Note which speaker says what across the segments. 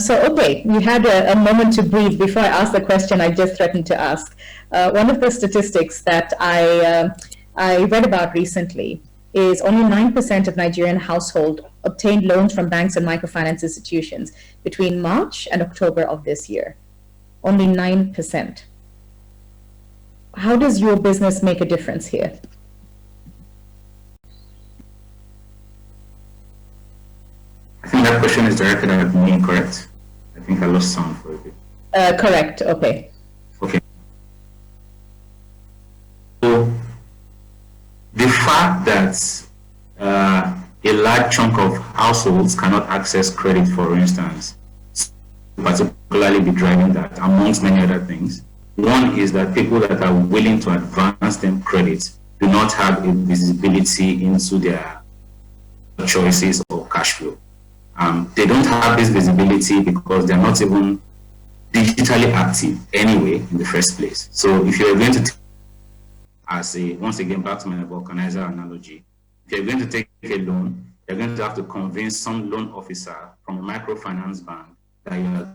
Speaker 1: Okay, you had a moment to breathe before I asked the question I just threatened to ask. One of the statistics that I read about recently is only 9% of Nigerian households obtained loans from banks and microfinance institutions between March and October of this year. Only 9%. How does your business make a difference here?
Speaker 2: I think that question is directed at me, correct? I think I lost sound for a bit.
Speaker 1: Correct, okay.
Speaker 2: Okay. So the fact that a large chunk of households cannot access credit, for instance, particularly be driving that, amongst many other things. One is that people that are willing to advance them credit do not have a visibility into their choices or cash flow. They don't have this visibility because they're not even digitally active anyway in the first place. So if you're going to once again, back to my vulcanizer analogy, if you're going to take a loan, you're going to have to convince some loan officer from a microfinance bank that you're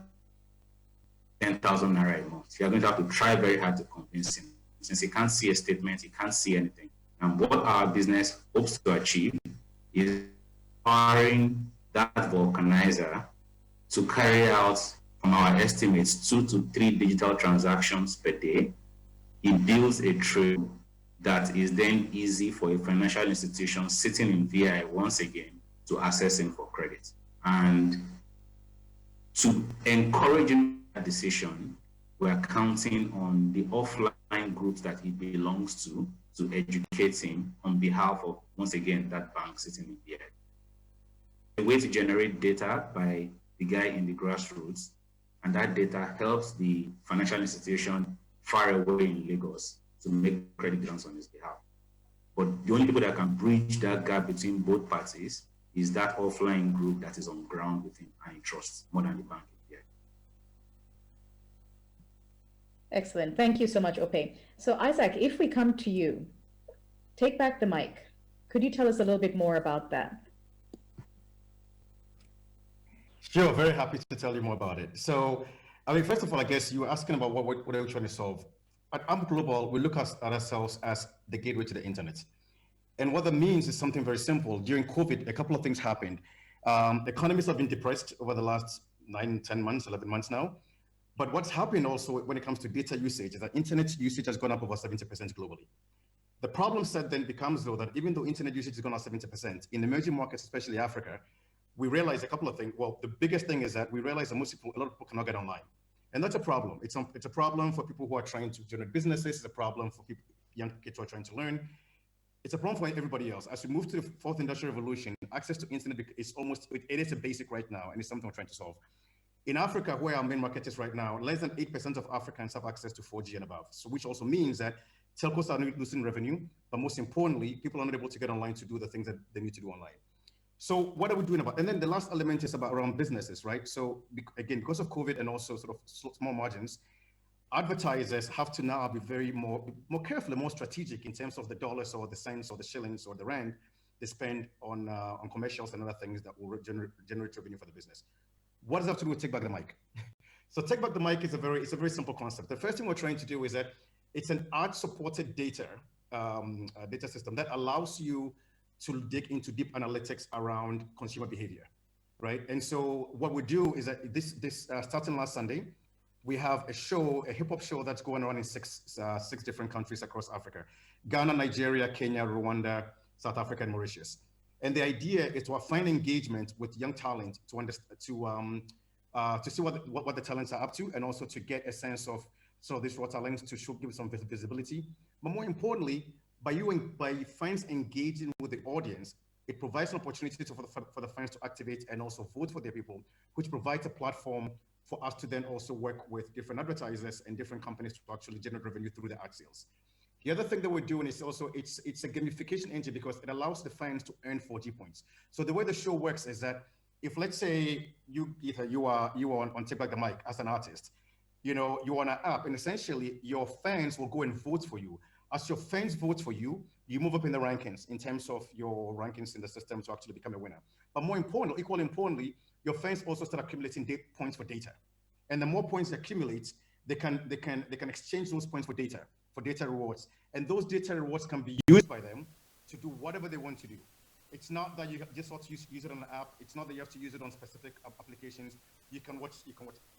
Speaker 2: 10,000 naira a month. You're going to have to try very hard to convince him. Since he can't see a statement, he can't see anything. And what our business hopes to achieve is empowering that vulcanizer to carry out, from our estimates, 2 to 3 digital transactions per day. It builds a trail that is then easy for a financial institution sitting in VI once again to access him for credit. And to encourage that decision, we're counting on the offline groups that he belongs to educate him on behalf of, once again, that bank sitting in VI. A way to generate data by the guy in the grassroots, and that data helps the financial institution far away in Lagos to make credit grants on his behalf. But the only people that can bridge that gap between both parties is that offline group that is on ground with him and he trusts more than the bank. Yeah.
Speaker 1: Excellent. Thank you so much, Ope. So Isaac, if we come to you, take back the mic. Could you tell us a little bit more about that?
Speaker 3: Sure, very happy to tell you more about it. So, I mean, first of all, I guess you were asking about what are we trying to solve. At AMP Global, we look at ourselves as the gateway to the internet. And what that means is something very simple. During COVID, a couple of things happened. Economies have been depressed over the last 9, 10 months, 11 months now. But what's happened also when it comes to data usage is that internet usage has gone up over 70% globally. The problem set then becomes, though, that even though internet usage has gone up 70%, in emerging markets, especially Africa, we realize a couple of things. Well, the biggest thing is that we realize that a lot of people cannot get online. And that's a problem. It's a problem for people who are trying to generate businesses. It's a problem for people, young kids who are trying to learn. It's a problem for everybody else. As we move to the fourth industrial revolution, access to internet is it is a basic right now, and it's something we're trying to solve. In Africa, where our main market is right now, less than 8% of Africans have access to 4G and above. So which also means that telcos are losing revenue, but most importantly, people are not able to get online to do the things that they need to do online. So what are we doing about? And then the last element is about around businesses, right? So again, because of COVID and also sort of small margins, advertisers have to now be very more careful, more strategic in terms of the dollars or the cents or the shillings or the rand they spend on commercials and other things that will generate revenue for the business. What does that have to do with Take Back the Mic? So Take Back the Mic is a very simple concept. The first thing we're trying to do is that it's an ad-supported data system that allows you to dig into deep analytics around consumer behavior, right? And so what we do is that this starting last Sunday, we have a hip-hop show that's going on in six different countries across Africa: Ghana, Nigeria, Kenya, Rwanda, South Africa, and Mauritius. And the idea is to find engagement with young talent to see what the talents are up to, and also to get a sense of these raw talents to give some visibility. But more importantly, by fans engaging with the audience, it provides an opportunity for the fans to activate and also vote for their people, which provides a platform for us to then also work with different advertisers and different companies to actually generate revenue through the ad sales. The other thing that we're doing is also it's a gamification engine because it allows the fans to earn 4G points. So the way the show works is that if, let's say, you are on Take Back the Mic as an artist, you're on an app, and essentially your fans will go and vote for you. As your fans vote for you, you move up in the rankings in terms of your rankings in the system to actually become a winner. But more importantly, equally importantly, your fans also start accumulating points for data. And the more points they accumulate, they can exchange those points for data rewards. And those data rewards can be used by them to do whatever they want to do. It's not that you just have to use it on an app. It's not that you have to use it on specific applications. You can watch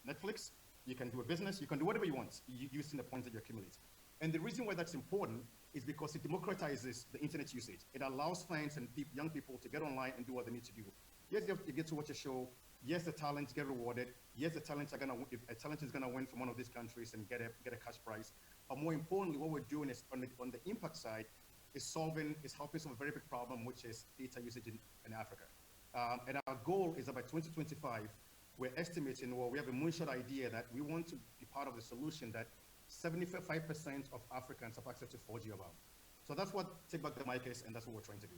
Speaker 3: Netflix, you can do a business, you can do whatever you want using the points that you accumulate. And the reason why that's important is because it democratizes the internet usage. It allows fans and young people to get online and do what they need to do. Yes, you get to watch a show. Yes, the talents get rewarded. Yes, the talents are gonna. If a talent is gonna win from one of these countries and get a cash prize. But more importantly, what we're doing is on the impact side, is helping solve a very big problem, which is data usage in Africa. And our goal is that by 2025, we're estimating, or we have a moonshot idea that we want to be part of the solution that 75% of Africans have access to 4G or above. So that's what Take Back the Mic is, and that's what we're trying to do.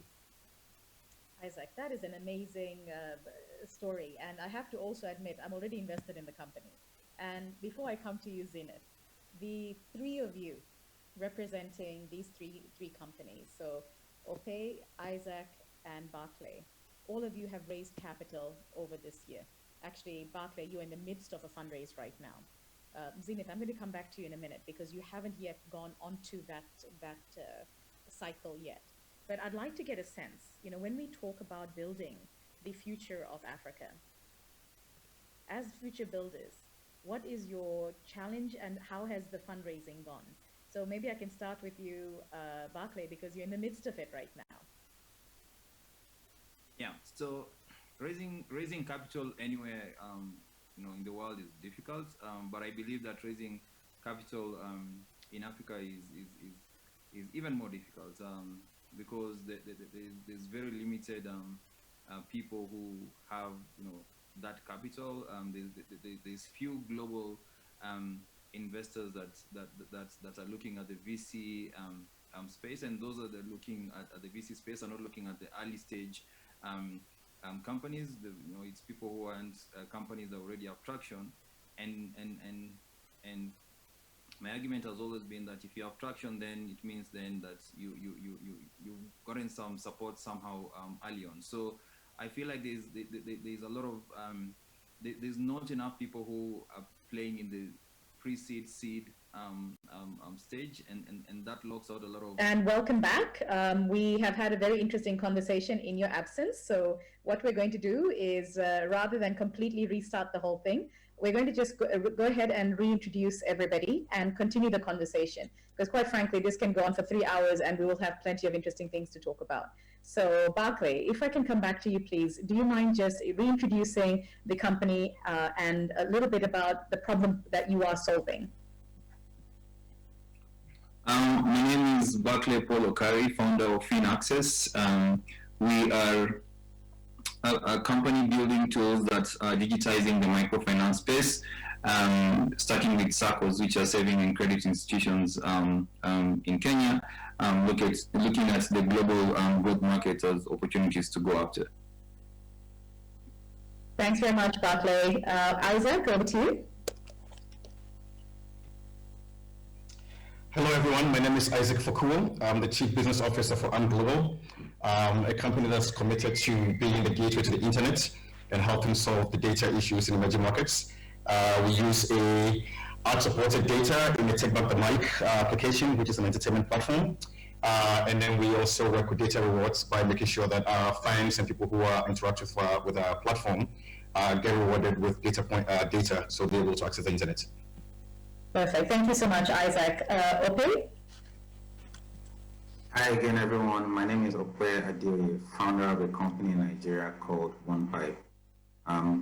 Speaker 1: Isaac, that is an amazing story. And I have to also admit, I'm already invested in the company. And before I come to you, Zenith, the three of you representing these three companies, so Ope, Isaac, and Barclay, all of you have raised capital over this year. Actually, Barclay, you're in the midst of a fundraise right now. Zenith, I'm going to come back to you in a minute because you haven't yet gone onto that cycle yet. But I'd like to get a sense, when we talk about building the future of Africa, as future builders, what is your challenge and how has the fundraising gone? So maybe I can start with you, Barclay, because you're in the midst of it right now.
Speaker 4: Yeah, so raising capital anywhere in the world is difficult, but I believe that raising capital in Africa is even more difficult because there's very limited people who have that capital. There's few global investors that are looking at the VC space, and those that are looking at the VC space are not looking at the early stage companies. It's people who aren't companies that already have traction, and my argument has always been that if you have traction, then it means then that you've gotten some support somehow early on. So I feel like there's a lot of there's not enough people who are playing in the pre-seed seed stage, and that locks out a lot of.
Speaker 1: And welcome back. We have had a very interesting conversation in your absence. So what we're going to do is rather than completely restart the whole thing, we're going to just go ahead and reintroduce everybody and continue the conversation. Because quite frankly, this can go on for 3 hours and we will have plenty of interesting things to talk about. So Barclay, if I can come back to you, please, do you mind just reintroducing the company and a little bit about the problem that you are solving?
Speaker 2: My name is Barclay Paul Okari, founder of FinAccess. We are a company building tools that are digitizing the microfinance space, starting with SACCOs, which are saving and credit institutions in Kenya, looking at the global growth market as opportunities to go after.
Speaker 1: Thanks very much, Barclay. Isaac, over to you.
Speaker 3: Hello, everyone. My name is Isaac Fakul. I'm the Chief Business Officer for Global, a company that's committed to being the gateway to the internet and helping solve the data issues in emerging markets. We use a ad-supported data in the Take Back the Mic application, which is an entertainment platform. And then we also work with data rewards by making sure that our fans and people who are interactive with our platform get rewarded with data so they're able to access the internet.
Speaker 1: Perfect. Thank you so much, Isaac. Ope?
Speaker 2: Hi again, everyone. My name is Ope Adeoye, founder of a company in Nigeria called Onepipe.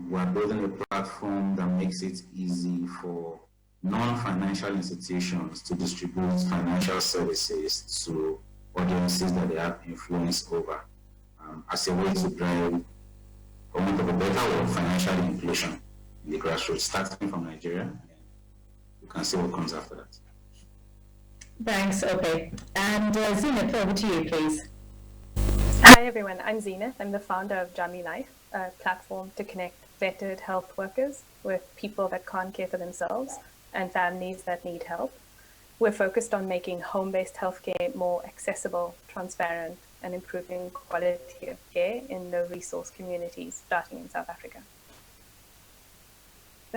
Speaker 2: We're building a platform that makes it easy for non-financial institutions to distribute financial services to audiences that they have influence over, as a way to drive, for want of a better word, financial inclusion in the grassroots, starting from Nigeria. You can see what comes after that.
Speaker 1: Thanks, Ope. And Zenith, over to you, please.
Speaker 5: Hi, everyone. I'm Zenith. I'm the founder of Jami Life, a platform to connect vetted health workers with people that can't care for themselves and families that need help. We're focused on making home-based healthcare more accessible, transparent, and improving quality of care in the resource communities starting in South Africa.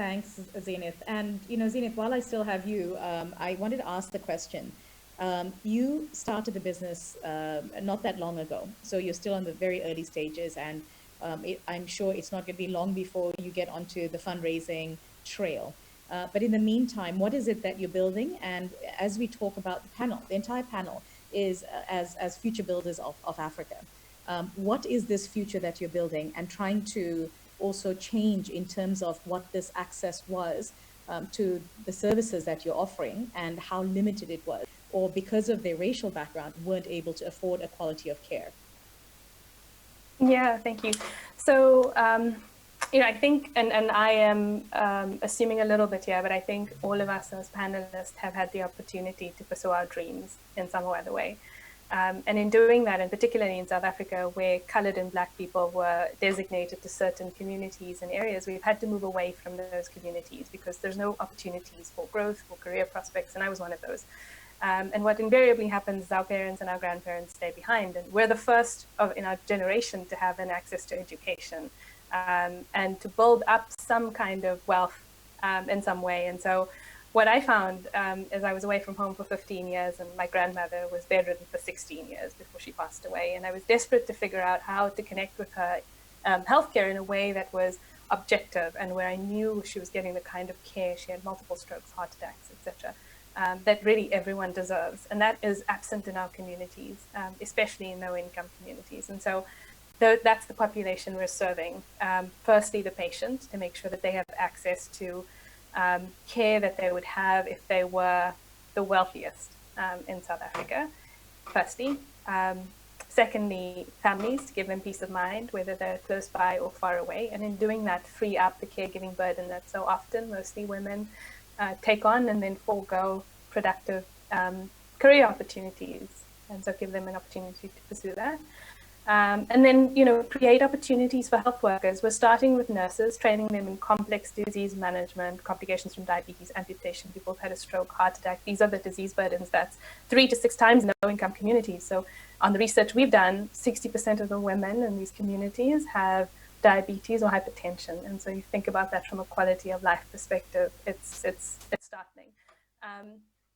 Speaker 1: Thanks, Zenith. And, Zenith, while I still have you, I wanted to ask the question. You started the business not that long ago, so you're still in the very early stages, and I'm sure it's not going to be long before you get onto the fundraising trail. But in the meantime, what is it that you're building? And as we talk about the panel, the entire panel is as future builders of Africa. What is this future that you're building and trying to also change in terms of what this access was to the services that you're offering and how limited it was, or because of their racial background, weren't able to afford a quality of care?
Speaker 5: Yeah, thank you. So, I think, and I am assuming a little bit here, but I think all of us as panelists have had the opportunity to pursue our dreams in some or other way. And in doing that, and particularly in South Africa, where colored and Black people were designated to certain communities and areas, we've had to move away from those communities because there's no opportunities for growth, for career prospects, and I was one of those. And what invariably happens is our parents and our grandparents stay behind, and we're the first in our generation to have an access to education and to build up some kind of wealth in some way. And so what I found is I was away from home for 15 years, and my grandmother was bedridden for 16 years before she passed away. And I was desperate to figure out how to connect with her healthcare in a way that was objective and where I knew she was getting the kind of care. She had multiple strokes, heart attacks, etc. That really everyone deserves. And that is absent in our communities, especially in low-income communities. And so that's the population we're serving. Firstly, the patient, to make sure that they have access to care that they would have if they were the wealthiest in South Africa, firstly. Secondly, families, to give them peace of mind, whether they're close by or far away. And in doing that, free up the caregiving burden that so often, mostly women, take on and then forego productive career opportunities. And so give them an opportunity to pursue that. And then, create opportunities for health workers. We're starting with nurses, training them in complex disease management, complications from diabetes, amputation, people who've had a stroke, heart attack. These are the disease burdens that's 3 to 6 times in low-income communities. So on the research we've done, 60% of the women in these communities have diabetes or hypertension. And so you think about that from a quality of life perspective, it's startling.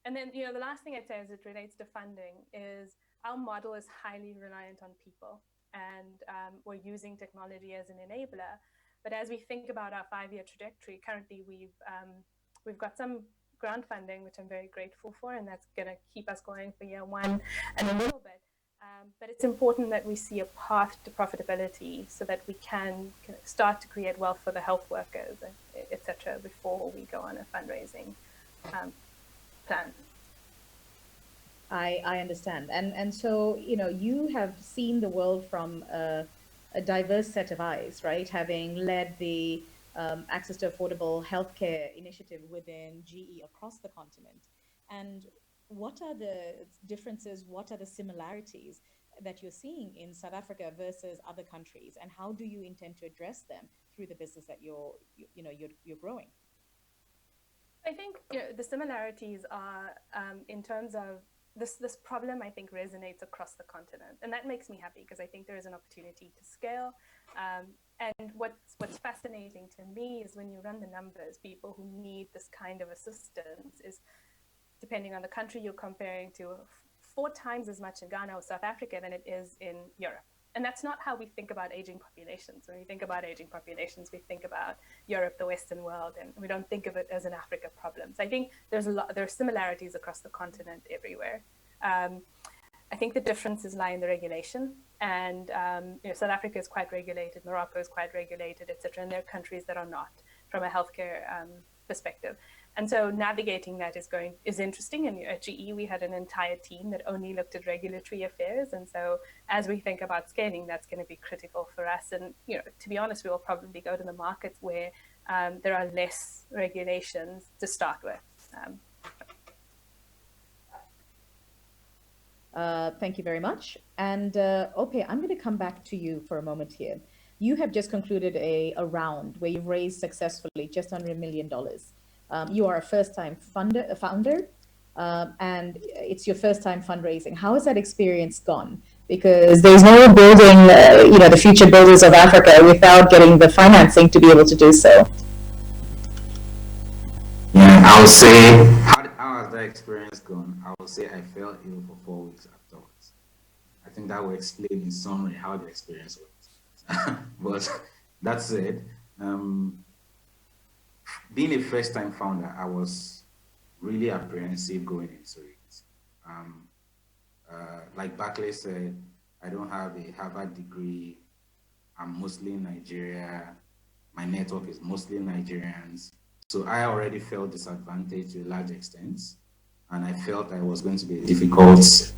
Speaker 5: And then, the last thing I'd say as it relates to funding is our model is highly reliant on people, and we're using technology as an enabler. But as we think about our 5-year trajectory, currently we've got some grant funding, which I'm very grateful for, and that's going to keep us going for year 1 and a little bit. But it's important that we see a path to profitability so that we can start to create wealth for the health workers, et cetera, before we go on a fundraising plan.
Speaker 1: I understand. And so, you have seen the world from a diverse set of eyes, right? Having led the Access to Affordable Healthcare initiative within GE across the continent. And what are the differences? What are the similarities that you're seeing in South Africa versus other countries? And how do you intend to address them through the business that you're growing?
Speaker 5: I think the similarities are in terms of this problem, I think, resonates across the continent. And that makes me happy because I think there is an opportunity to scale. And what's fascinating to me is when you run the numbers, people who need this kind of assistance is, depending on the country you're comparing to, 4 times as much in Ghana or South Africa than it is in Europe. And that's not how we think about aging populations. When we think about aging populations, we think about Europe, the Western world, and we don't think of it as an Africa problem. So I think there are similarities across the continent everywhere. I think the differences lie in the regulation. And South Africa is quite regulated, Morocco is quite regulated, et cetera, and there are countries that are not from a healthcare perspective. And so navigating that is interesting. And at GE, we had an entire team that only looked at regulatory affairs. And so as we think about scaling, that's going to be critical for us. And, to be honest, we will probably go to the markets where there are less regulations to start with.
Speaker 1: Thank you very much. And Ope, I'm going to come back to you for a moment here. You have just concluded a round where you've raised successfully just under $1 million. You are a first-time founder, and it's your first time fundraising. How has that experience gone? Because there's no building, the future builders of Africa without getting the financing to be able to do so.
Speaker 2: I would say, how has that experience gone? I would say I fell ill for 4 weeks afterwards. I think that will explain in summary how the experience went. But that said, being a first-time founder, I was really apprehensive going into it. Like Barclay said, I don't have a Harvard degree. I'm mostly in Nigeria. My network is mostly Nigerians. So I already felt disadvantaged to a large extent. And I felt I was going to be a difficult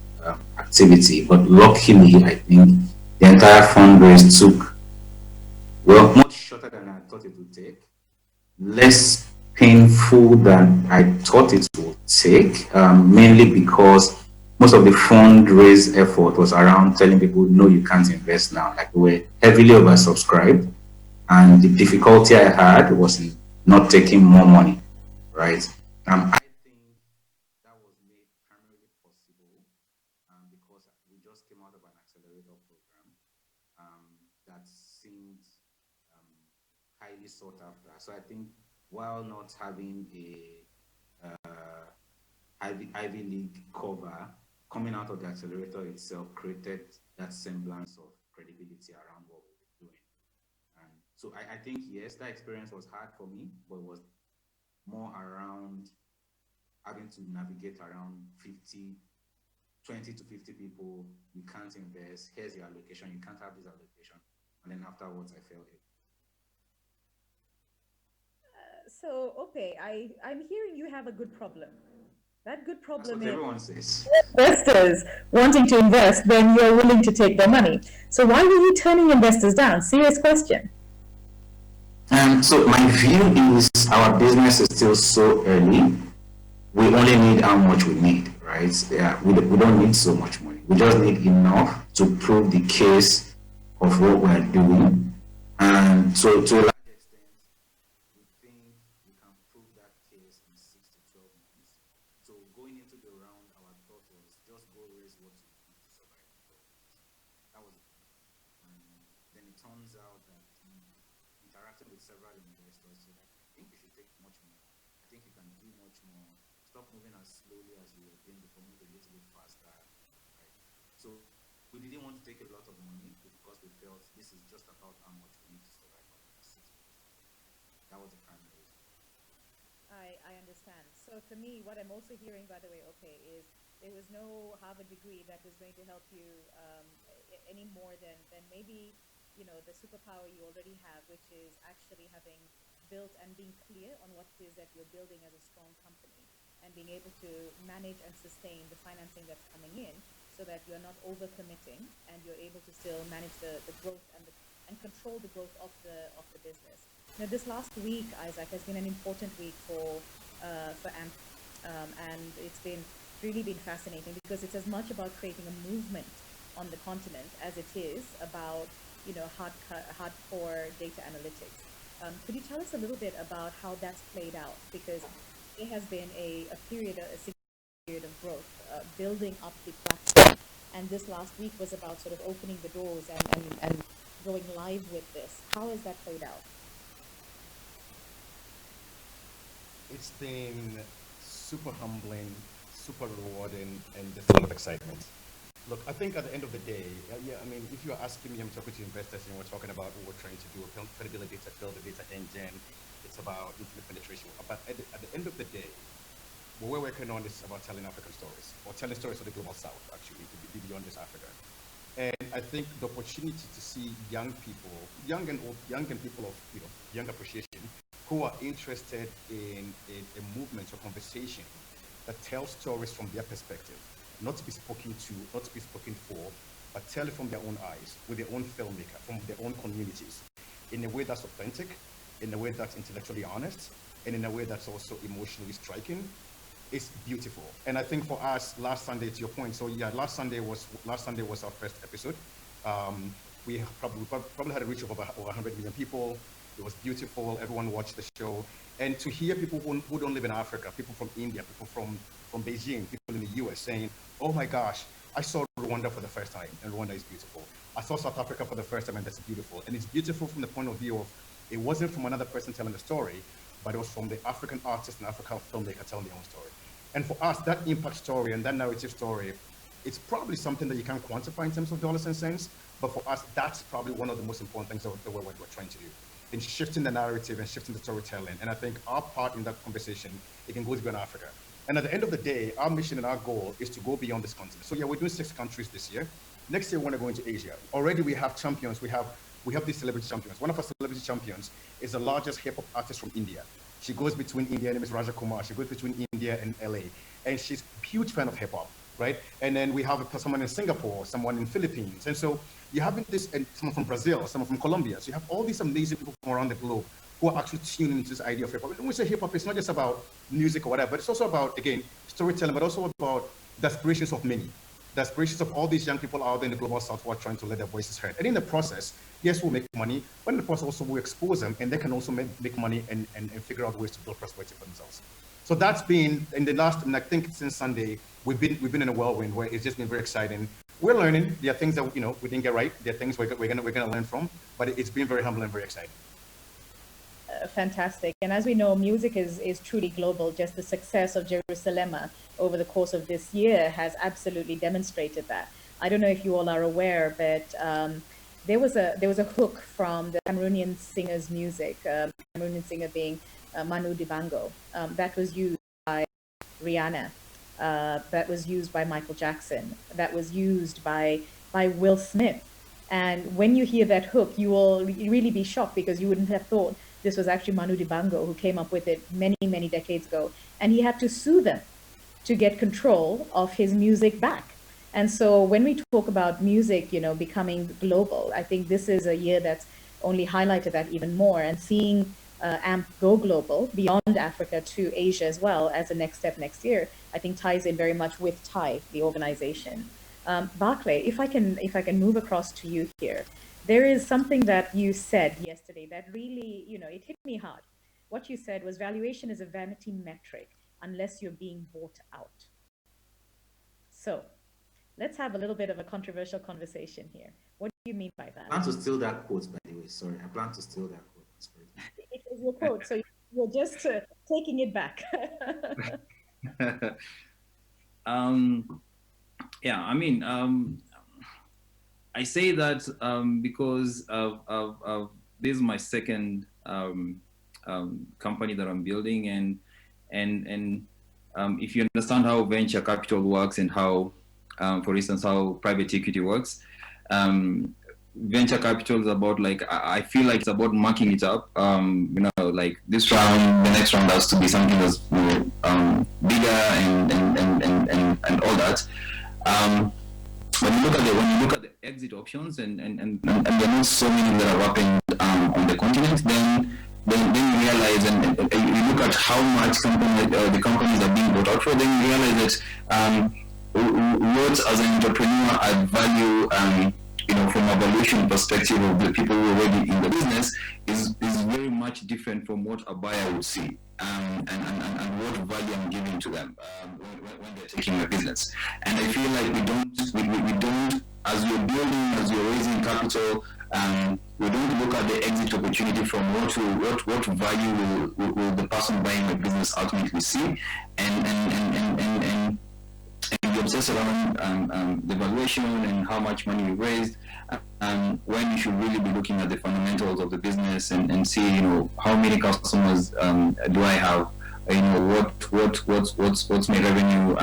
Speaker 2: activity. But luckily, I think the entire fundraise took, well, much shorter than I thought it would take, less painful than I thought it would take, mainly because most of the fundraise effort was around telling people, no, you can't invest now. Like, we were heavily oversubscribed. And the difficulty I had was in not taking more money, right? I think that was made primarily possible because we just came out of an accelerator program that seemed highly sought after. So I think while not having a Ivy League cover, coming out of the accelerator itself created that semblance of credibility around what we were doing. And so I think, yes, that experience was hard for me, but it was more around having to navigate around 20 to 50 people. You can't invest. Here's your allocation. You can't have this allocation. And then afterwards, I felt it.
Speaker 1: So, okay, I'm hearing you have a good problem. That good problem
Speaker 2: That's what everyone says.
Speaker 1: Investors wanting to invest when you're willing to take their money. So why were you turning investors down? Serious question.
Speaker 2: So my view is our business is still so early. We only need how much we need, right? Yeah, we don't need so much money. We just need enough to prove the case of what we're doing. And so to a large extent, we think we can prove that case in 6 to 12 months. So going into the round, our thought was just go raise what you need to survive. That was it. And then it turns out that interacting with several investors, so that I think you should take much more. I think you can do much more. Stop moving as slowly as you were doing before, move a little bit faster. Right? So we didn't want to take a lot of money because we felt this is just about how much we need to survive for the next 6 months. That was the primary reason.
Speaker 1: I understand. So for me, what I'm also hearing, by the way, okay, is there was no Harvard degree that was going to help you any more than maybe, the superpower you already have, which is actually having built and being clear on what it is that you're building as a strong company and being able to manage and sustain the financing that's coming in so that you're not overcommitting and you're able to still manage the growth and control the growth of the business. Now, this last week, Isaac, has been an important week for AMP, and it's really been fascinating because it's as much about creating a movement on the continent as it is about hardcore data analytics. Could you tell us a little bit about how that's played out? Because it has been a significant period of growth, building up the platform, and this last week was about sort of opening the doors and going live with this. How has that played out?
Speaker 3: It's been super humbling, super rewarding, and there's a lot of excitement. Look, I think at the end of the day, if you're asking me, I'm talking to investors and we're talking about what we're trying to do, credibility to build the data engine, it's about infinite penetration. But at the end of the day, what we're working on is about telling African stories, or telling stories of the global south, actually, to be beyond just Africa. And I think the opportunity to see young people, young and people of young appreciation, who are interested in a movement or conversation that tells stories from their perspective, not to be spoken to, not to be spoken for, but tell it from their own eyes, with their own filmmaker, from their own communities, in a way that's authentic, in a way that's intellectually honest, and in a way that's also emotionally striking. It's beautiful. And I think for us, last Sunday, to your point, so yeah, last Sunday was our first episode. We probably had a reach of over 100 million people. It was beautiful. Everyone watched the show. And to hear people who don't live in Africa, people from India, people from Beijing, people in the US saying, oh my gosh, I saw Rwanda for the first time, and Rwanda is beautiful. I saw South Africa for the first time, and that's beautiful. And it's beautiful from the point of view of, it wasn't from another person telling the story, but it was from the African artist and African filmmaker telling their own story. And for us, that impact story and that narrative story, it's probably something that you can't quantify in terms of dollars and cents, but for us, that's probably one of the most important things that we're trying to do in shifting the narrative and shifting the storytelling. And I think our part in that conversation, it can go beyond Africa. And at the end of the day, our mission and our goal is to go beyond this continent. So yeah, we're doing 6 countries this year. Next year, we want to go into Asia. Already we have champions. We have these celebrity champions. One of our celebrity champions is the largest hip hop artist from India. She goes between India, her name is Raja Kumar. She goes between India and LA. And she's a huge fan of hip hop, right? And then we have someone in Singapore, someone in Philippines. And so you're having this, and someone from Brazil, someone from Colombia. So you have all these amazing people from around the globe who are actually tuning into this idea of hip hop. When we say hip hop, it's not just about music or whatever, but it's also about, again, storytelling, but also about the aspirations of many. The aspirations of all these young people out there in the global south who are trying to let their voices heard. And in the process, yes, we'll make money, but in the process also we'll expose them, and they can also make money and figure out ways to build prosperity for themselves. So that's been, in the last, and I think since Sunday, we've been in a whirlwind where it's just been very exciting. We're learning. There are things that we didn't get right. There are things we're gonna learn from, but it's been very humbling and very exciting.
Speaker 1: Fantastic. And as we know, music is truly global. Just the success of Jerusalem over the course of this year has absolutely demonstrated that. I don't know if you all are aware, but there was a hook from the Cameroonian singer's music, Cameroonian singer being Manu Dibango, that was used by Rihanna, that was used by Michael Jackson, that was used by Will Smith. And when you hear that hook, you will really be shocked, because you wouldn't have thought this was actually Manu Dibango who came up with it many, many decades ago. And he had to sue them to get control of his music back. And so when we talk about music, becoming global, I think this is a year that's only highlighted that even more. And seeing AMP go global beyond Africa to Asia as well as a next step next year, I think ties in very much with TIE, the organization. Barclay, if I can move across to you here. There is something that you said yesterday that really, it hit me hard. What you said was valuation is a vanity metric unless you're being bought out. So let's have a little bit of a controversial conversation here. What do you mean by that?
Speaker 2: I plan to steal that quote, by the way. Sorry, I plan to steal that quote.
Speaker 1: It was your quote, so you're just taking it back.
Speaker 4: Yeah, I mean, I say that because of this is my second company that I'm building, and if you understand how venture capital works and how, for instance, how private equity works, venture capital is about, like, I feel like it's about marking it up. Like this round, the next round has to be something that's bigger and all that. When you look at the exit options and there are not so many that are happening on the continent, then you realize, and you look at how much the companies are being bought out for, then you realize that what as an entrepreneur add value, from a valuation perspective of the people who are already in the business is very much different from what a buyer would see. And what value I'm giving to them when they're taking my business. And I feel like we don't, as you're building, as you're raising capital, we don't look at the exit opportunity from what value will the person buying the business ultimately see, and you obsess around the valuation and how much money you raised, when you should really be looking at the fundamentals of the business and see, how many customers do I have, what's my revenue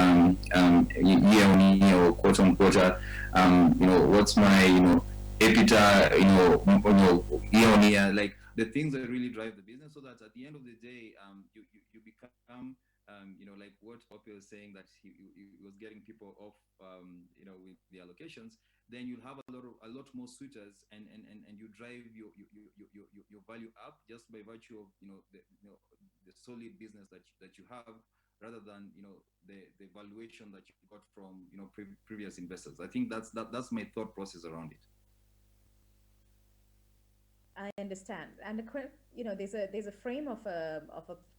Speaker 4: year on year or quarter on quarter, what's my EBITDA, year on year, like the things that really drive the business, so that at the end of the day, you become like what Opie was saying, that he was getting people off, with the allocations. Then you'll have a lot more suitors, and you drive your value up just by virtue of the solid business that you have, rather than the valuation that you got from previous investors. I think that's my thought process around it.
Speaker 1: I understand, and there's a frame of a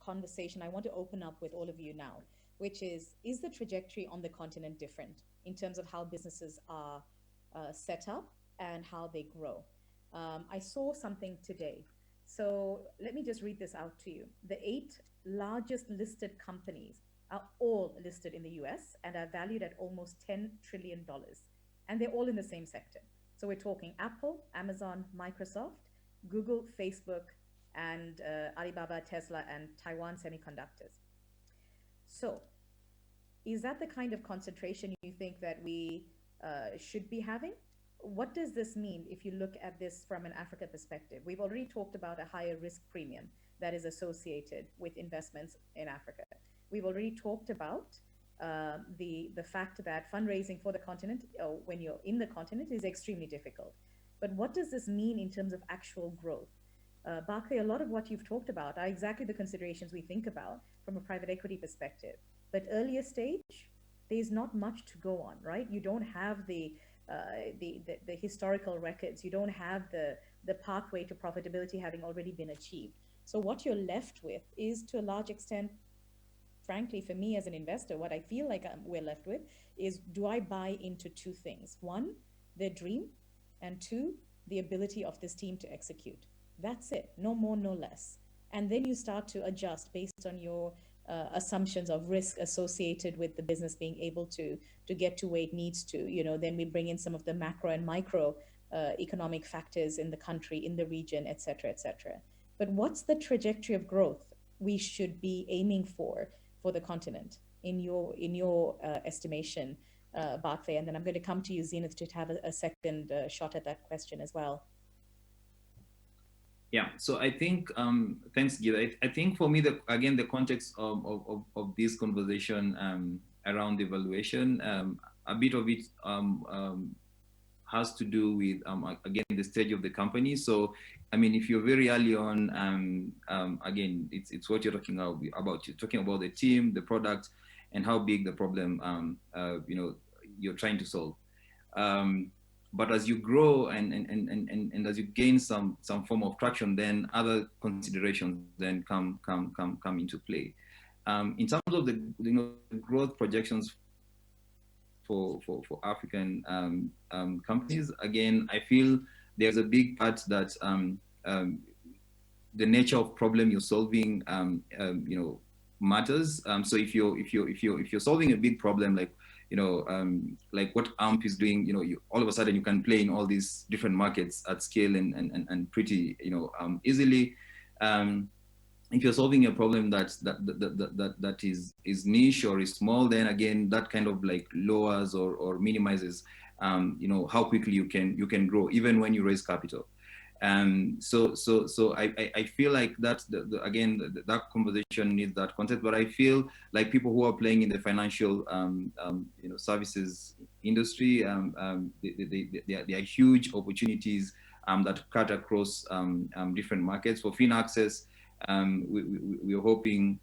Speaker 1: conversation I want to open up with all of you now, which is the trajectory on the continent different in terms of how businesses are set up and how they grow? I saw something today So let me just read this out to you. The 8 largest listed companies are all listed in the US and are valued at almost $10 trillion. And they're all in the same sector. So we're talking Apple, Amazon, Microsoft, Google, Facebook, and Alibaba, Tesla, and Taiwan Semiconductors. So is that the kind of concentration you think that we should be having? What does this mean if you look at this from an Africa perspective? We've already talked about a higher risk premium that is associated with investments in Africa. We've already talked about the fact that fundraising for the continent, when you're in the continent, is extremely difficult. But what does this mean in terms of actual growth? Barclay, a lot of what you've talked about are exactly the considerations we think about from a private equity perspective. But earlier stage, there's not much to go on, right? You don't have the historical records. You don't have the pathway to profitability having already been achieved. So what you're left with is, to a large extent, frankly, for me as an investor, what I feel like we're left with is, do I buy into 2 things? 1, their dream, and 2, the ability of this team to execute. That's it, no more, no less. And then you start to adjust based on your assumptions of risk associated with the business being able to get to where it needs to. Then we bring in some of the macro and micro economic factors in the country, in the region, et cetera, et cetera. But what's the trajectory of growth we should be aiming for the continent in your estimation, Barclay? And then I'm going to come to you, Zenith, to have a second shot at that question as well.
Speaker 4: Yeah, so I think, thanks, Gita. I think for me, again, the context of this conversation around evaluation, a bit of it has to do with, again, the stage of the company. So, I mean, if you're very early on, again, it's what you're talking about. You're talking about the team, the product, and how big the problem, you're trying to solve. But as you grow and as you gain some form of traction, then other considerations then come into play. In terms of the growth projections for African companies, again, I feel there's a big part that the nature of problem you're solving, matters. So if you're solving a big problem, like like what AMP is doing, all of a sudden you can play in all these different markets at scale and pretty, easily. If you're solving a problem that is niche or is small, then again, that kind of like lowers or minimizes, how quickly you can grow, even when you raise capital. So I feel like that's that conversation needs that context. But I feel like people who are playing in the financial services industry, there are huge opportunities that cut across different markets. For FinAccess, we're hoping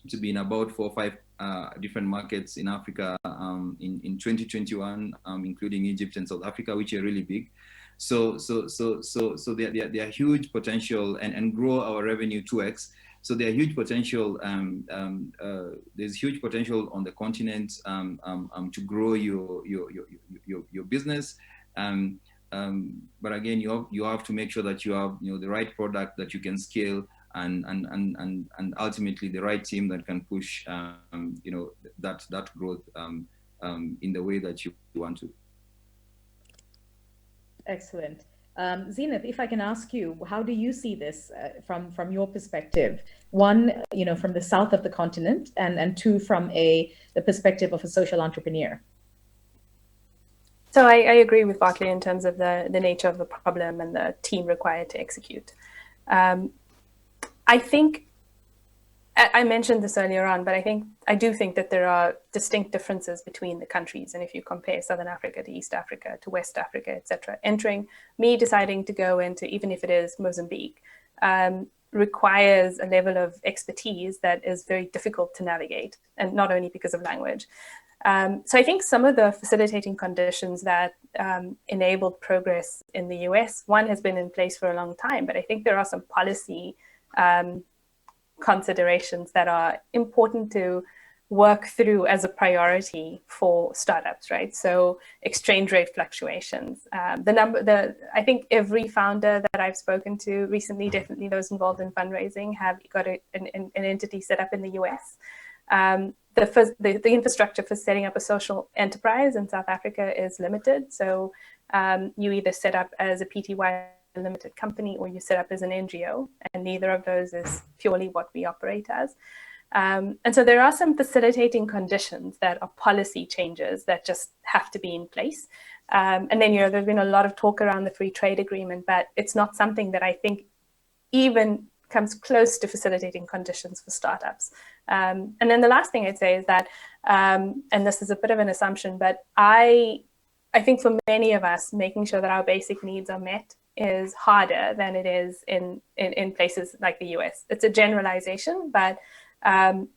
Speaker 4: to be in about 4 or 5 different markets in Africa in 2021, including Egypt and South Africa, which are really big. So there are huge potential and grow our revenue 2x. So there are huge potential. There's huge potential on the continent to grow your business. But again, you have to make sure that you have the right product that you can scale, and ultimately the right team that can push that growth in the way that you want to.
Speaker 1: Excellent. Zenith, if I can ask you, how do you see this from your perspective? 1, from the south of the continent, and 2, from the perspective of a social entrepreneur.
Speaker 5: So I agree with Barclay in terms of the nature of the problem and the team required to execute. I think I mentioned this earlier on, but I do think that there are distinct differences between the countries. And if you compare Southern Africa to East Africa to West Africa, etc., deciding to go into, even if it is Mozambique, requires a level of expertise that is very difficult to navigate, and not only because of language. So I think some of the facilitating conditions that enabled progress in the US, one has been in place for a long time, but I think there are some policy considerations that are important to work through as a priority for startups, right? So exchange rate fluctuations. I think every founder that I've spoken to recently, definitely those involved in fundraising, have got an entity set up in the US. The infrastructure for setting up a social enterprise in South Africa is limited. So you either set up as a PTY limited company or you set up as an NGO, and neither of those is purely what we operate as. And so there are some facilitating conditions that are policy changes that just have to be in place. And then, there's been a lot of talk around the free trade agreement, but it's not something that I think even comes close to facilitating conditions for startups. And then the last thing I'd say is that, and this is a bit of an assumption, but I think for many of us, making sure that our basic needs are met is harder than it is in places like the US. It's a generalization, but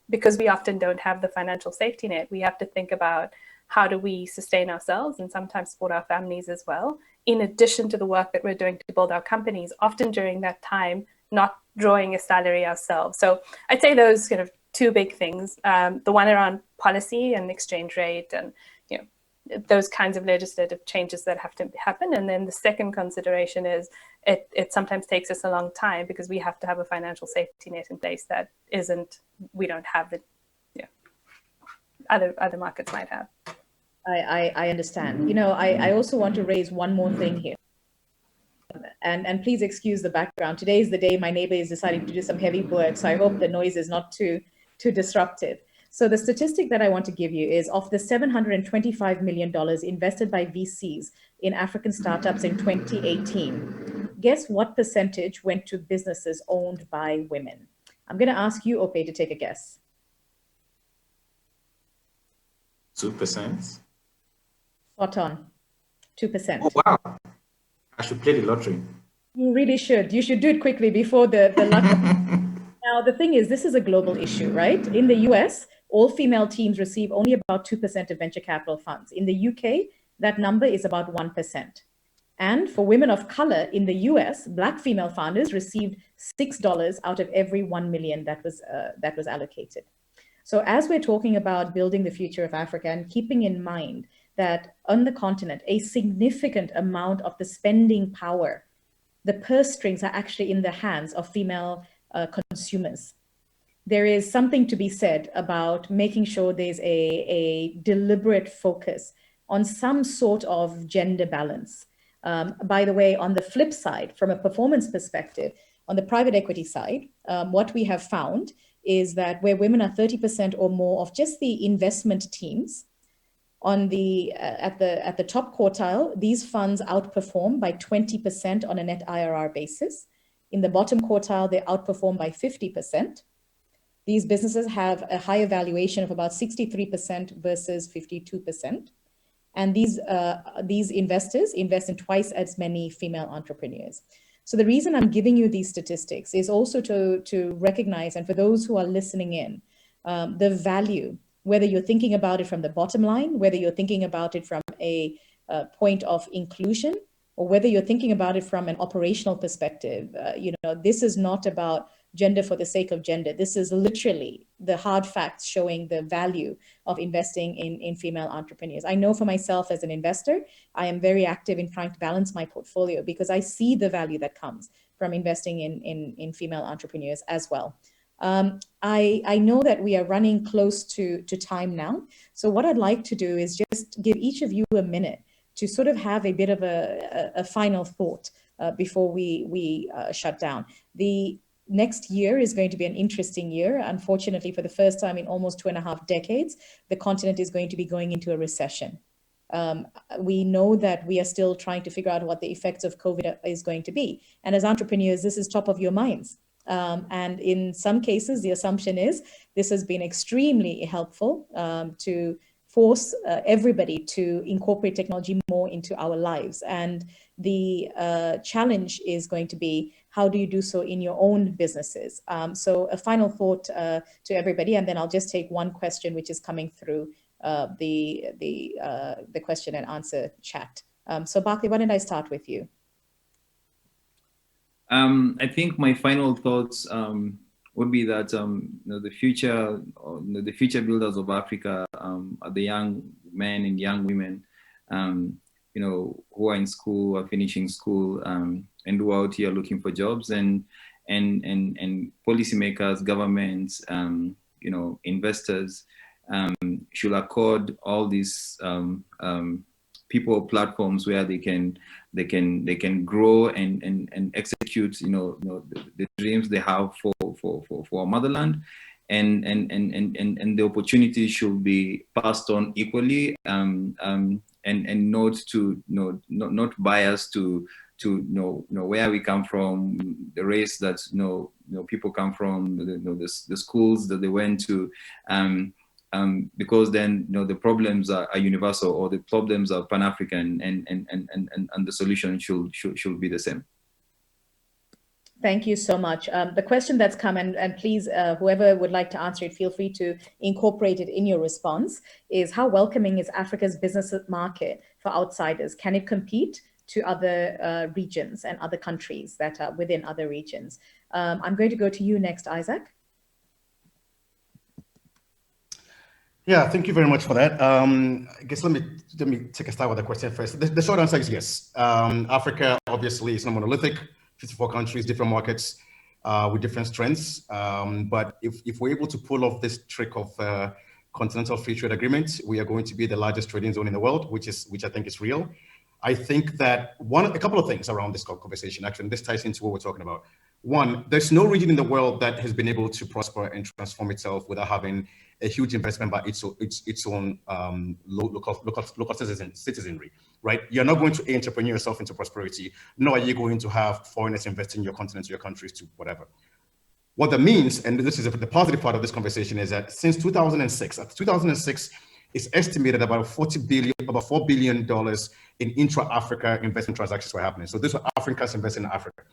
Speaker 5: because we often don't have the financial safety net, we have to think about how do we sustain ourselves and sometimes support our families as well, in addition to the work that we're doing to build our companies, often during that time, not drawing a salary ourselves. So I'd say those kind of two big things, the one around policy and exchange rate and those kinds of legislative changes that have to happen. And then the second consideration is it sometimes takes us a long time because we have to have a financial safety net in place that we don't have the other markets might have.
Speaker 1: I understand. I also want to raise one more thing here. And please excuse the background. Today is the day my neighbor is deciding to do some heavy work, so I hope the noise is not too disruptive. So the statistic that I want to give you is of the $725 million invested by VCs in African startups in 2018, guess what percentage went to businesses owned by women? I'm going to ask you, Ope, to take a guess.
Speaker 2: 2%.
Speaker 1: Spot on. 2%.
Speaker 2: Oh, wow. I should play the lottery.
Speaker 1: You really should. You should do it quickly before the lottery. Now, the thing is, this is a global issue, right? In the US, all female teams receive only about 2% of venture capital funds. In the UK, that number is about 1%. And for women of color in the US, Black female founders received $6 out of every 1 million that was allocated. So as we're talking about building the future of Africa and keeping in mind that on the continent, a significant amount of the spending power, the purse strings are actually in the hands of female consumers. There is something to be said about making sure there's a deliberate focus on some sort of gender balance. By the way, on the flip side, from a performance perspective, on the private equity side, what we have found is that where women are 30% or more of just the investment teams, on the at the top quartile, these funds outperform by 20% on a net IRR basis. In the bottom quartile, they outperform by 50%. These businesses have a higher valuation of about 63% versus 52%. And these investors invest in twice as many female entrepreneurs. So the reason I'm giving you these statistics is also to recognize, and for those who are listening in, the value, whether you're thinking about it from the bottom line, whether you're thinking about it from a point of inclusion, or whether you're thinking about it from an operational perspective. This is not about gender for the sake of gender. This is literally the hard facts showing the value of investing in female entrepreneurs. I know for myself as an investor, I am very active in trying to balance my portfolio because I see the value that comes from investing in female entrepreneurs as well. I know that we are running close to time now. So what I'd like to do is just give each of you a minute to sort of have a bit of a final thought before we shut down. The next year is going to be an interesting year. Unfortunately, for the first time in almost 2.5 decades, the continent is going to be going into a recession. We know that we are still trying to figure out what the effects of COVID is going to be. And as entrepreneurs, this is top of your minds. And in some cases, the assumption is this has been extremely helpful to force everybody to incorporate technology more into our lives. And the challenge is going to be, how do you do so in your own businesses? So a final thought to everybody, and then I'll just take one question which is coming through the question and answer chat. So Barclay, why don't I start with you?
Speaker 4: I think my final thoughts would be that the future, the future builders of Africa are the young men and young women, who are in school, are finishing school, and who are out here looking for jobs, and policymakers, governments, investors should accord all these people platforms where they can grow and execute the dreams they have for our motherland, and the opportunity should be passed on equally, and not to not biased to know where we come from, the race that people come from, the schools that they went to, because then the problems are universal, or the problems are Pan-African, and the solution should be the same.
Speaker 1: Thank you so much. The question that's come, and please, whoever would like to answer it, feel free to incorporate it in your response, is how welcoming is Africa's business market for outsiders? Can it compete to other regions and other countries that are within other regions? I'm going to go to you next, Isaac.
Speaker 3: Yeah, thank you very much for that. I guess let me take a start with the question first. The short answer is yes. Africa obviously is not monolithic. 54 countries, different markets with different strengths. But if we're able to pull off this trick of continental free trade agreement, we are going to be the largest trading zone in the world, which I think is real. I think that a couple of things around this conversation, actually, and this ties into what we're talking about. One, there's no region in the world that has been able to prosper and transform itself without having a huge investment by its own local citizenry, right? You're not going to entrepreneur yourself into prosperity, nor are you going to have foreigners invest in your continent, your countries, to whatever. What that means, and this is the positive part of this conversation, is that since 2006, it's estimated about $4 billion in intra-Africa investment transactions were happening. So these were Africans investing in Africa.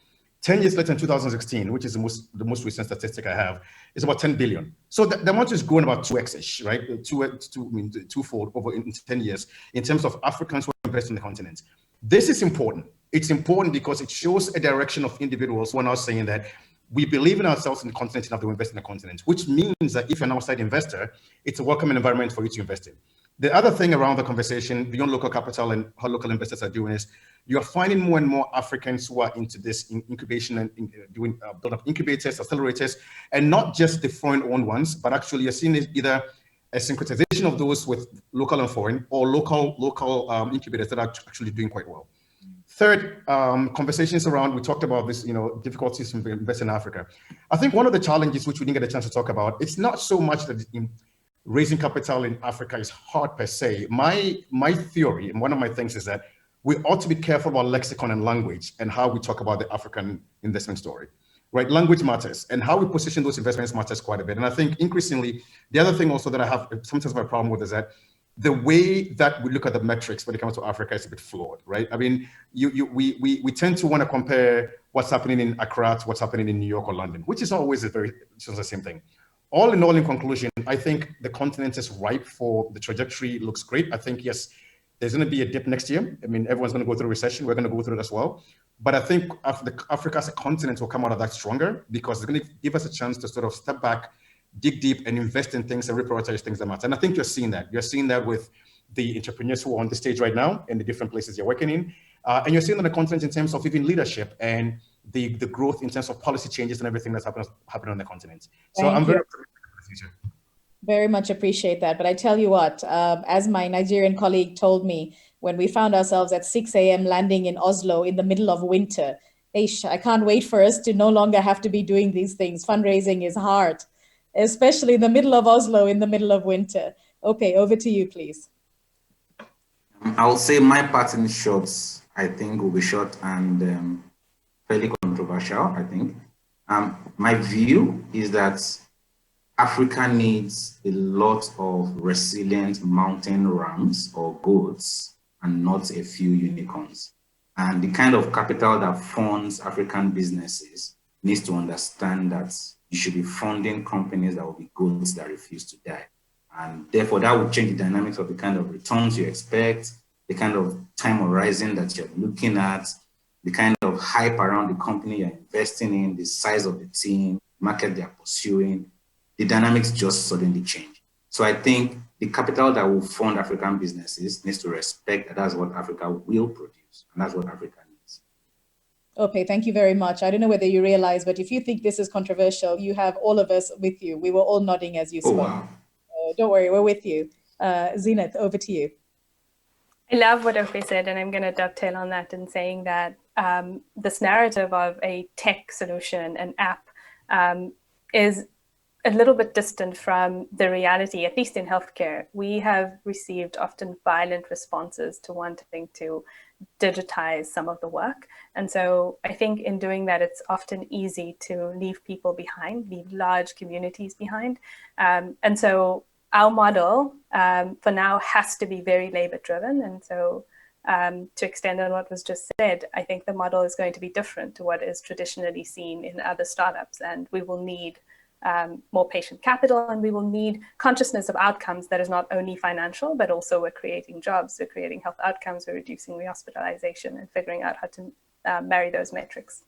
Speaker 3: 10 years later in 2016, which is the most recent statistic I have, is about 10 billion. So the amount is growing about 2x-ish, right? Twofold over in 10 years in terms of Africans who invest in the continent. This is important. It's important because it shows a direction of individuals who are now saying that we believe in ourselves in the continent enough to invest in the continent, which means that if you're an outside investor, it's a welcoming environment for you to invest in. The other thing around the conversation beyond local capital and how local investors are doing is you're finding more and more Africans who are into this incubation and doing build up incubators, accelerators, and not just the foreign-owned ones, but actually you're seeing either a syncretization of those with local and foreign, or local incubators that are actually doing quite well. Third, conversations around, we talked about this, difficulties in investing in Africa. I think one of the challenges which we didn't get a chance to talk about, it's not so much that raising capital in Africa is hard per se. My theory, and one of my things, is that we ought to be careful about lexicon and language and how we talk about the African investment story, right? Language matters, and how we position those investments matters quite a bit. And I think increasingly, the other thing also that I have sometimes my problem with is that the way that we look at the metrics when it comes to Africa is a bit flawed, right? I mean, we tend to want to compare what's happening in Accra to what's happening in New York or London, which is not always the same thing. All in all, in conclusion, I think the continent is ripe for the trajectory. Looks great. I think, yes, there's going to be a dip next year. I mean, everyone's going to go through a recession. We're going to go through it as well. But I think Africa as a continent will come out of that stronger, because it's going to give us a chance to sort of step back, dig deep, and invest in things and reprioritize things that matter. And I think you're seeing that. You're seeing that with the entrepreneurs who are on the stage right now in the different places you're working in. And you're seeing on the continent in terms of even leadership and the growth in terms of policy changes and everything that's happening on the continent. So I'm very optimistic for the future.
Speaker 1: Very much appreciate that. But I tell you what, as my Nigerian colleague told me, when we found ourselves at 6 a.m. landing in Oslo in the middle of winter, I can't wait for us to no longer have to be doing these things. Fundraising is hard, especially in the middle of Oslo in the middle of winter. Okay, over to you, please.
Speaker 2: I will say my part in shorts, I think, will be short and fairly controversial, I think. My view is that Africa needs a lot of resilient mountain rams or goats and not a few unicorns. And the kind of capital that funds African businesses needs to understand that you should be funding companies that will be goats that refuse to die. And therefore, that would change the dynamics of the kind of returns you expect, the kind of time horizon that you're looking at, the kind of hype around the company you're investing in, the size of the team, market they are pursuing, the dynamics just suddenly change. So I think the capital that will fund African businesses needs to respect that that's what Africa will produce, and that's what Africa needs.
Speaker 1: Okay, thank you very much. I don't know whether you realize, but if you think this is controversial, you have all of us with you. We were all nodding as you spoke.
Speaker 2: Oh, wow.
Speaker 1: Don't worry, we're with you. Zenith, over to you.
Speaker 5: I love what Ope said, and I'm going to dovetail on that in saying that this narrative of a tech solution, an app, is a little bit distant from the reality, at least in healthcare. We have received often violent responses to wanting to digitize some of the work. And so I think in doing that, it's often easy to leave people behind, leave large communities behind. And so our model for now has to be very labor driven. And so to extend on what was just said, I think the model is going to be different to what is traditionally seen in other startups. And we will need more patient capital, and we will need consciousness of outcomes that is not only financial, but also we're creating jobs, we're creating health outcomes, we're reducing rehospitalization and figuring out how to marry those metrics.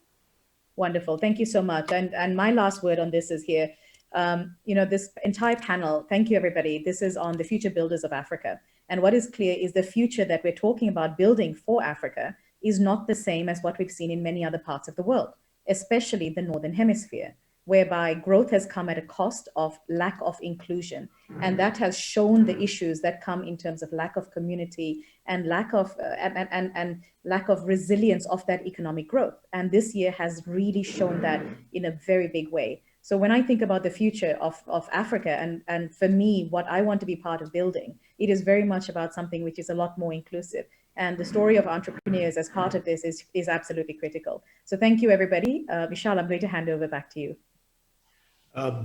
Speaker 1: Wonderful. Thank you so much. And my last word on this is here. This entire panel, thank you, everybody. This is on the future builders of Africa. And what is clear is the future that we're talking about building for Africa is not the same as what we've seen in many other parts of the world, especially the Northern Hemisphere, whereby growth has come at a cost of lack of inclusion. And that has shown the issues that come in terms of lack of community and lack of lack of resilience of that economic growth. And this year has really shown that in a very big way. So when I think about the future of Africa, and for me, what I want to be part of building, it is very much about something which is a lot more inclusive. And the story of entrepreneurs as part of this is absolutely critical. So thank you, everybody. Vishal, I'm going to hand over back to you.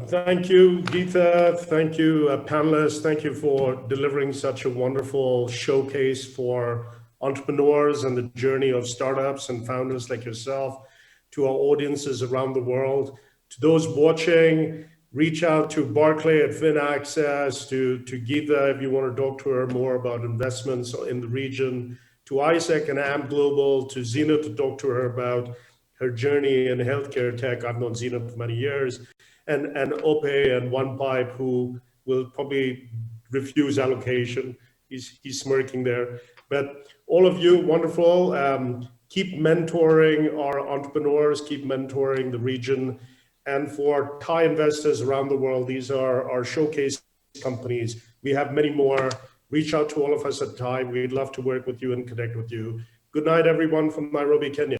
Speaker 6: Thank you, Geeta. Thank you, panelists. Thank you for delivering such a wonderful showcase for entrepreneurs and the journey of startups and founders like yourself, to our audiences around the world. To those watching, reach out to Barclay at FinAccess, to Geeta if you want to talk to her more about investments in the region, to Isaac and Am Global, to Zena to talk to her about her journey in healthcare tech. I've known Zena for many years. And Ope and Onepipe, who will probably refuse allocation. He's smirking there. But all of you, wonderful. Keep mentoring our entrepreneurs, keep mentoring the region. And for Thai investors around the world, these are our showcase companies. We have many more. Reach out to all of us at Thai. We'd love to work with you and connect with you. Good night, everyone from Nairobi, Kenya.